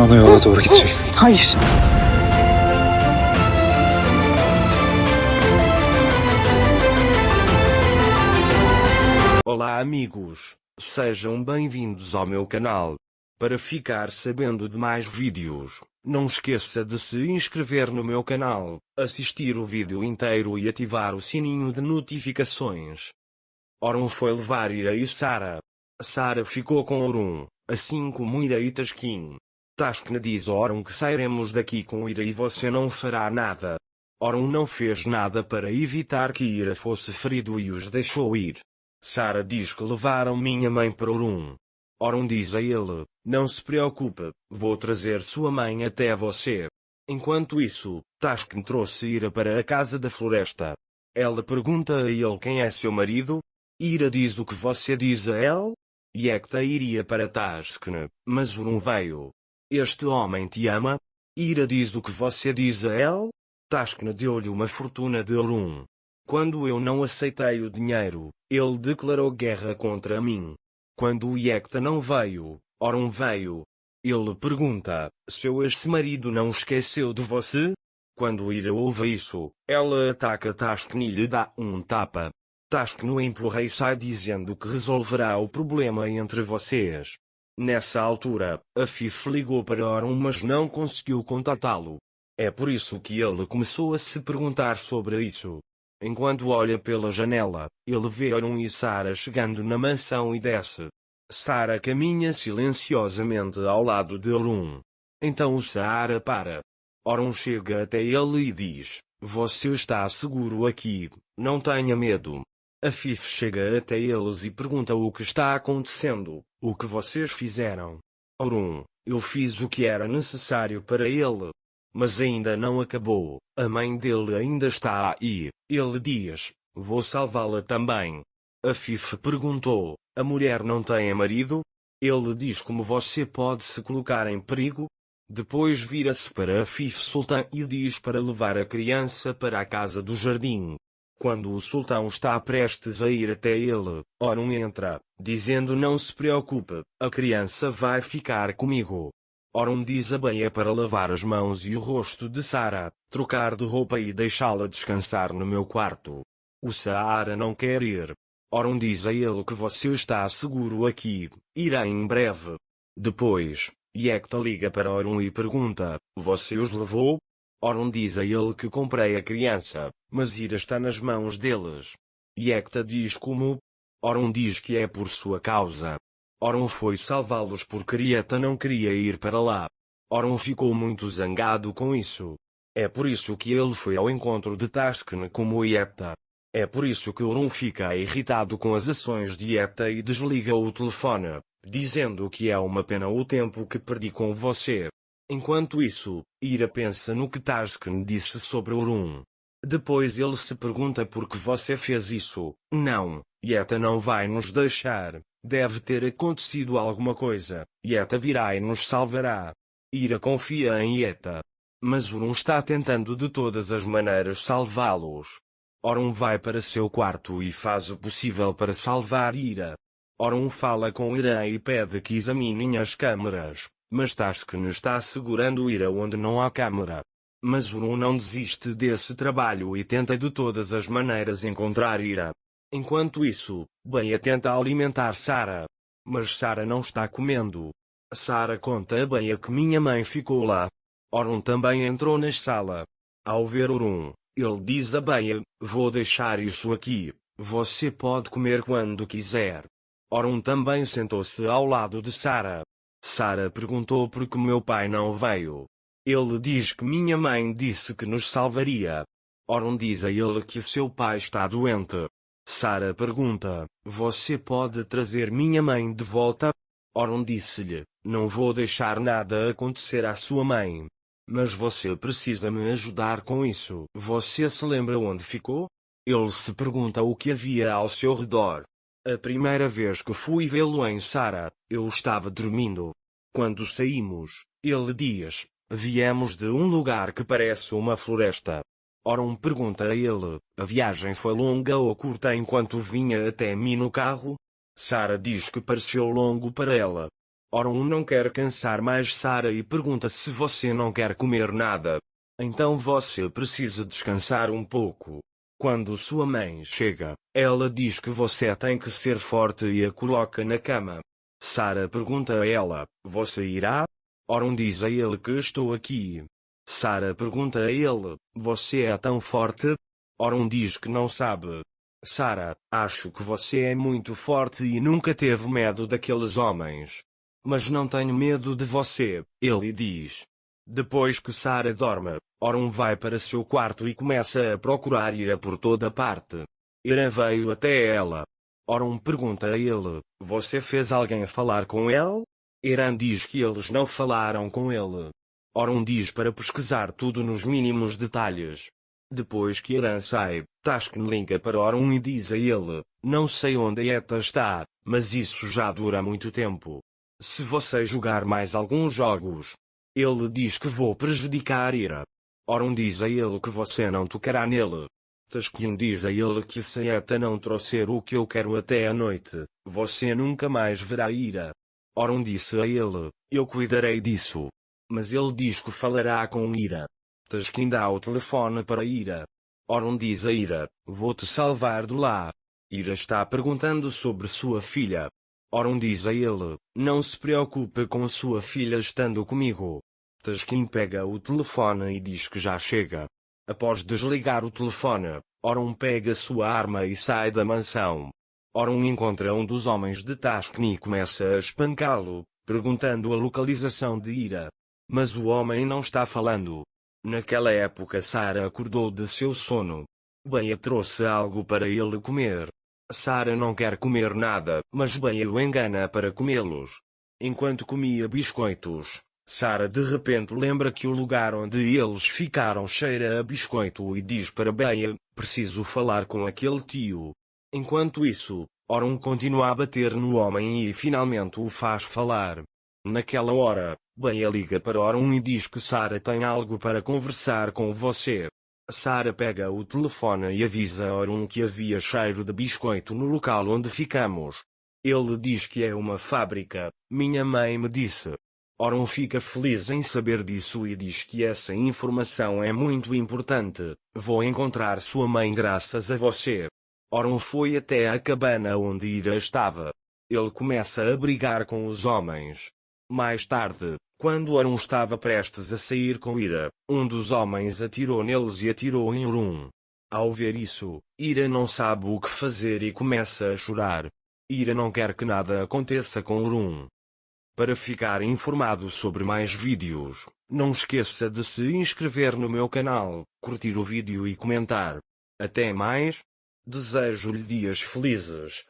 Bana yola doğru gideceksin. Hayır. Olá amigos, sejam bem-vindos ao meu canal. Para ficar sabendo de mais vídeos, não esqueça de se inscrever no meu canal, assistir o vídeo inteiro e ativar o sininho de notificações. Orun foi levar Ira e Sara. Sara ficou com Orun, assim como Ira e Taskin. Taskin diz a Orun que sairemos daqui com Ira e você não fará nada. Orun não fez nada para evitar que Ira fosse ferido e os deixou ir. Sara diz que levaram minha mãe para Orun. Orun diz a ele, não se preocupe, vou trazer sua mãe até você. Enquanto isso, Taskin trouxe Ira para a casa da floresta. Ela pergunta a ele quem é seu marido. Ira diz o que você diz a ele. Yekta iria para Taskin, mas Orun veio. Este homem te ama? Ira diz o que você diz a ele. Taskin deu-lhe uma fortuna de Orun. Quando eu não aceitei o dinheiro, ele declarou guerra contra mim. Quando o Yekta não veio, Orun veio. Ele pergunta, seu ex-marido não esqueceu de você? Quando Ira ouve isso, ela ataca Taskin e lhe dá um tapa. Taskin o empurra e sai dizendo que resolverá o problema entre vocês. Nessa altura, a Fif ligou para Orun mas não conseguiu contatá-lo. É por isso que ele começou a se perguntar sobre isso. Enquanto olha pela janela, ele vê Orun e Sara chegando na mansão e desce. Sara caminha silenciosamente ao lado de Orun. Então Sara para. Orun chega até ele e diz, você está seguro aqui, não tenha medo. A Fif chega até eles e pergunta o que está acontecendo, o que vocês fizeram. Orun, eu fiz o que era necessário para ele. Mas ainda não acabou, a mãe dele ainda está aí. Ele diz, vou salvá-la também. A Fif perguntou, a mulher não tem marido? Ele diz como você pode se colocar em perigo? Depois vira-se para a Fif Sultan e diz para levar a criança para a casa do jardim. Quando o sultão está prestes a ir até ele, Orun entra, dizendo não se preocupe, a criança vai ficar comigo. Orun diz a Beia para lavar as mãos e o rosto de Sara, trocar de roupa e deixá-la descansar no meu quarto. O Sara não quer ir. Orun diz a ele que você está seguro aqui, irá em breve. Depois, Yekta liga para Orun e pergunta, você os levou? Orun diz a ele que comprei a criança, mas Ira está nas mãos deles. Yekta diz como? Orun diz que é por sua causa. Orun foi salvá-los porque Yekta não queria ir para lá. Orun ficou muito zangado com isso. É por isso que ele foi ao encontro de Taskin como Yekta. É por isso que Orun fica irritado com as ações de Yekta e desliga o telefone, dizendo que é uma pena o tempo que perdi com você. Enquanto isso, Ira pensa no que Taskin disse sobre Orun. Depois ele se pergunta por que você fez isso. Não, Yekta não vai nos deixar. Deve ter acontecido alguma coisa. Yekta virá e nos salvará. Ira confia em Yekta. Mas Orun está tentando de todas as maneiras salvá-los. Orun vai para seu quarto e faz o possível para salvar Ira. Orun fala com Ira e pede que examinem as câmeras. Mas Taskin está segurando Ira onde não há câmera. Mas Orun não desiste desse trabalho e tenta de todas as maneiras encontrar Ira. Enquanto isso, Beia tenta alimentar Sara. Mas Sara não está comendo. Sara conta a Beia que minha mãe ficou lá. Orun também entrou na sala. Ao ver Orun, ele diz a Beia, vou deixar isso aqui, você pode comer quando quiser. Orun também sentou-se ao lado de Sara. Sara perguntou por que meu pai não veio. Ele diz que minha mãe disse que nos salvaria. Orun diz a ele que seu pai está doente. Sara pergunta, você pode trazer minha mãe de volta? Orun disse-lhe, não vou deixar nada acontecer à sua mãe. Mas você precisa me ajudar com isso. Você se lembra onde ficou? Ele se pergunta o que havia ao seu redor. A primeira vez que fui vê-lo em Sara, eu estava dormindo. Quando saímos, ele diz, viemos de um lugar que parece uma floresta. Orun pergunta a ele, a viagem foi longa ou curta enquanto vinha até mim no carro? Sara diz que pareceu longo para ela. Oron não quer cansar mais Sarah e pergunta se você não quer comer nada. Então você precisa descansar um pouco. Quando sua mãe chega, ela diz que você tem que ser forte e a coloca na cama. Sarah pergunta a ela, você irá? Oron diz a ele que estou aqui. Sarah pergunta a ele, você é tão forte? Oron diz que não sabe. Sarah, acho que você é muito forte e nunca teve medo daqueles homens. Mas não tenho medo de você, ele diz. Depois que Sarah dorme, Oron vai para seu quarto e começa a procurar Ira por toda parte. Ira veio até ela. Oron pergunta a ele, você fez alguém falar com ele? Iran diz que eles não falaram com ele. Oron diz para pesquisar tudo nos mínimos detalhes. Depois que Iran sai, Taskin liga para Oron e diz a ele, não sei onde Eta está, mas isso já dura muito tempo. Se você jogar mais alguns jogos, ele diz que vou prejudicar Ira. Oron diz a ele que você não tocará nele. Taskin diz a ele que se Eta não trouxer o que eu quero até a noite, você nunca mais verá Ira. Oron disse a ele, eu cuidarei disso. Mas ele diz que falará com Ira. Taskin dá o telefone para Ira. Oron diz a Ira, vou-te salvar de lá. Ira está perguntando sobre sua filha. Oron diz a ele, não se preocupe com sua filha estando comigo. Taskin pega o telefone e diz que já chega. Após desligar o telefone, Oron pega sua arma e sai da mansão. Oron encontra um dos homens de Taskin e começa a espancá-lo, perguntando a localização de Ira. Mas o homem não está falando. Naquela época Sarah acordou de seu sono. Bea trouxe algo para ele comer. Sarah não quer comer nada, mas Bea o engana para comê-los. Enquanto comia biscoitos, Sarah de repente lembra que o lugar onde eles ficaram cheira a biscoito e diz para Bea, preciso falar com aquele tio. Enquanto isso, Oron continua a bater no homem e finalmente o faz falar. Naquela hora, Bea liga para Oron e diz que Sarah tem algo para conversar com você. Sarah pega o telefone e avisa a Oron que havia cheiro de biscoito no local onde ficamos. Ele diz que é uma fábrica, minha mãe me disse. Oron fica feliz em saber disso e diz que essa informação é muito importante. Vou encontrar sua mãe graças a você. Oron foi até a cabana onde Ira estava. Ele começa a brigar com os homens. Mais tarde, quando Oron estava prestes a sair com Ira, um dos homens atirou neles e atirou em Oron. Ao ver isso, Ira não sabe o que fazer e começa a chorar. Ira não quer que nada aconteça com Oron. Para ficar informado sobre mais vídeos, não esqueça de se inscrever no meu canal, curtir o vídeo e comentar. Até mais! Desejo-lhe dias felizes.